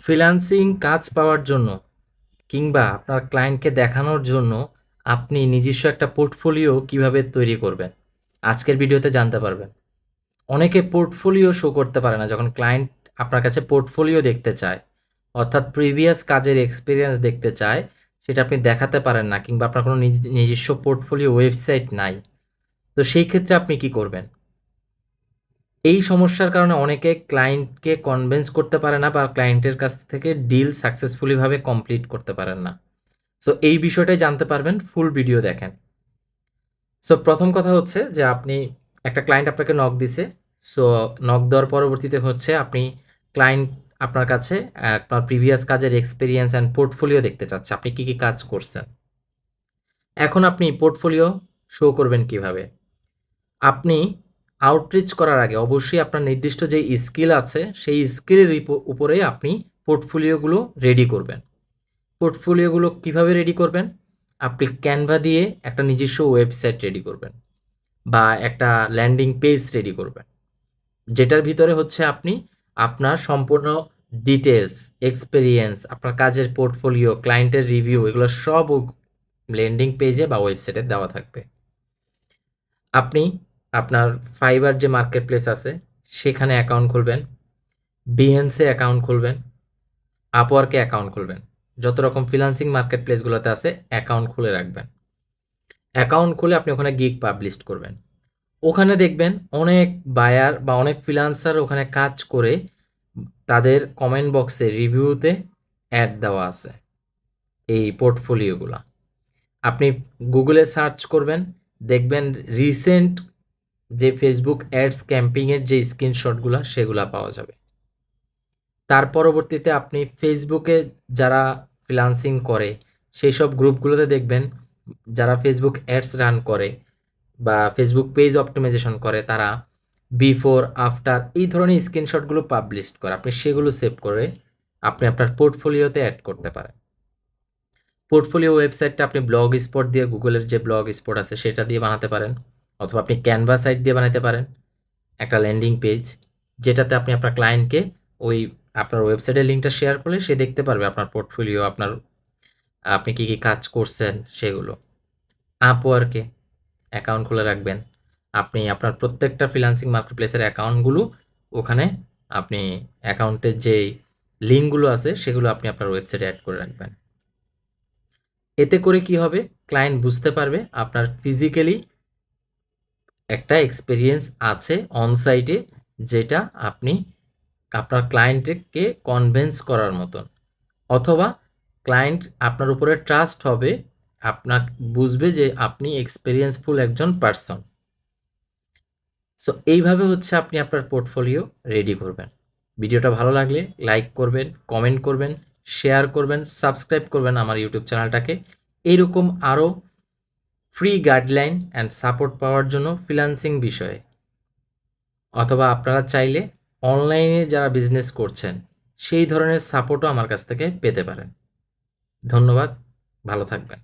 Freelancing কাজ পাওয়ার জন্য কিংবা আপনার ক্লায়েন্টকে দেখানোর জন্য আপনি নিজস্ব একটা পোর্টফোলিও কিভাবে তৈরি করবেন, আজকের ভিডিওতে জানতে পারবেন। অনেকে পোর্টফোলিও শো করতে পারে না যখন ক্লায়েন্ট আপনার কাছে পোর্টফোলিও দেখতে চায়, অর্থাৎ প্রিভিয়াস কাজের এক্সপিরিয়েন্স দেখতে চায়, সেটা আপনি দেখাতে পারেন না কিংবা আপনার কোনো নিজস্ব পোর্টফোলিও ওয়েবসাইট নাই। তো সেই ক্ষেত্রে আপনি কি করবেন? এই সমস্যার কারণে অনেকে ক্লায়েন্টকে কনভিন্স করতে পারে না বা ক্লায়েন্টের কাছ থেকে ডিল সাকসেসফুলিভাবে কমপ্লিট করতে পারেন না। সো এই বিষয়টাই জানতে পারবেন, ফুল ভিডিও দেখেন। সো প্রথম কথা হচ্ছে যে আপনি একটা ক্লায়েন্ট আপনাকে নক দিছে। সো নক দেওয়ার পরবর্তীতে হচ্ছে আপনি ক্লায়েন্ট আপনার কাছে আপনার প্রিভিয়াস কাজের এক্সপিরিয়েন্স অ্যান্ড পোর্টফোলিও দেখতে চাচ্ছে, আপনি কী কী কাজ করছেন। এখন আপনি পোর্টফোলিও শো করবেন কিভাবে? আপনি আউটরিচ করার আগে অবশ্যই আপনার নির্দিষ্ট যে স্কিল আছে সেই স্কিলের উপরে আপনি পোর্টফোলিওগুলো রেডি করবেন। পোর্টফোলিওগুলো কিভাবে রেডি করবেন? আপনি ক্যানভা দিয়ে একটা নিজস্ব ওয়েবসাইট রেডি করবেন বা একটা ল্যান্ডিং পেজ রেডি করবেন, যেটার ভিতরে হচ্ছে আপনি আপনার সম্পূর্ণ ডিটেলস, এক্সপেরিয়েন্স, আপনার কাজের পোর্টফোলিও, ক্লায়েন্টের রিভিউ, এগুলো সব ল্যান্ডিং পেজে বা ওয়েবসাইটে দেওয়া থাকবে। আপনি আপনার ফাইবার যে মার্কেট প্লেস আছে সেখানে অ্যাকাউন্ট খুলবেন, বিএনসে অ্যাকাউন্ট খুলবেন, আপওয়ার্কে অ্যাকাউন্ট খুলবেন। যত রকম ফ্রিল্যান্সিং মার্কেট প্লেসগুলোতে আছে অ্যাকাউন্ট খুলে রাখবেন। অ্যাকাউন্ট খুলে আপনি ওখানে গিগ পাবলিশ করবেন। ওখানে দেখবেন অনেক বায়ার বা অনেক ফ্রিল্যান্সার ওখানে কাজ করে তাদের কমেন্ট বক্সে রিভিউতে অ্যাড দেওয়া আছে এই পোর্টফোলিওগুলো। আপনি গুগলে সার্চ করবেন, দেখবেন রিসেন্ট যে ফেসবুক অ্যাডস ক্যাম্পিংয়ের যে স্ক্রিনশটগুলো সেগুলো পাওয়া যাবে। তার পরবর্তীতে আপনি ফেসবুকে যারা ফ্রিল্যান্সিং করে সেই সব গ্রুপগুলোতে দেখবেন যারা ফেসবুক অ্যাডস রান করে বা ফেসবুক পেজ অপটিমাইজেশন করে, তারা বিফোর আফটার এই ধরনের স্ক্রিনশটগুলো পাবলিশ করে। আপনি সেগুলো সেভ করে আপনি আপনার পোর্টফোলিওতে অ্যাড করতে পারেন। পোর্টফোলিও ওয়েবসাইটটা আপনি ব্লগ স্পট দিয়ে, গুগলের যে ব্লগ স্পট আছে সেটা দিয়ে বানাতে পারেন, অথবা আপনি ক্যানভা সাইট দিয়ে বানাতে পারেন একটা ল্যান্ডিং পেজ, যেটাতে আপনি আপনার ক্লায়েন্টকে ওই আপনার ওয়েবসাইটের লিঙ্কটা শেয়ার করলে সে দেখতে পারবে আপনার পোর্টফোলিও, আপনি কী কী কাজ করছেন সেগুলো। আপওয়ার্কে অ্যাকাউন্ট খুলে রাখবেন। আপনি আপনার প্রত্যেকটা ফ্রিল্যান্সিং মার্কেটপ্লেসের অ্যাকাউন্টগুলো ওখানে আপনি অ্যাকাউন্টের যেই লিঙ্কগুলো আছে সেগুলো আপনি আপনার ওয়েবসাইটে অ্যাড করে রাখবেন। এতে করে কি হবে? ক্লায়েন্ট বুঝতে পারবে আপনার ফিজিক্যালি একটা এক্সপেরিয়েন্স আছে অন সাইটে, যেটা আপনি আপনার ক্লায়েন্টকে কনভিন্স করার মতন, অথবা ক্লায়েন্ট আপনার উপরে ট্রাস্ট হবে, আপনার বুঝবে যে আপনি এক্সপেরিয়েন্সফুল একজন পার্সন। সো এইভাবে হচ্ছে আপনি আপনার পোর্টফোলিও রেডি করবেন। ভিডিওটা ভালো লাগলে লাইক করবেন, কমেন্ট করবেন, শেয়ার করবেন, সাবস্ক্রাইব করবেন আমার ইউটিউব চ্যানেলটাকে। এইরকম আরও ফ্রি গাইডলাইন অ্যান্ড সাপোর্ট পাওয়ার জন্য ফ্রিল্যান্সিং বিষয়ে, অথবা আপনারা চাইলে অনলাইনে যারা বিজনেস করছেন সেই ধরনের সাপোর্টও আমার কাছ থেকে পেতে পারেন। ধন্যবাদ, ভালো থাকবেন।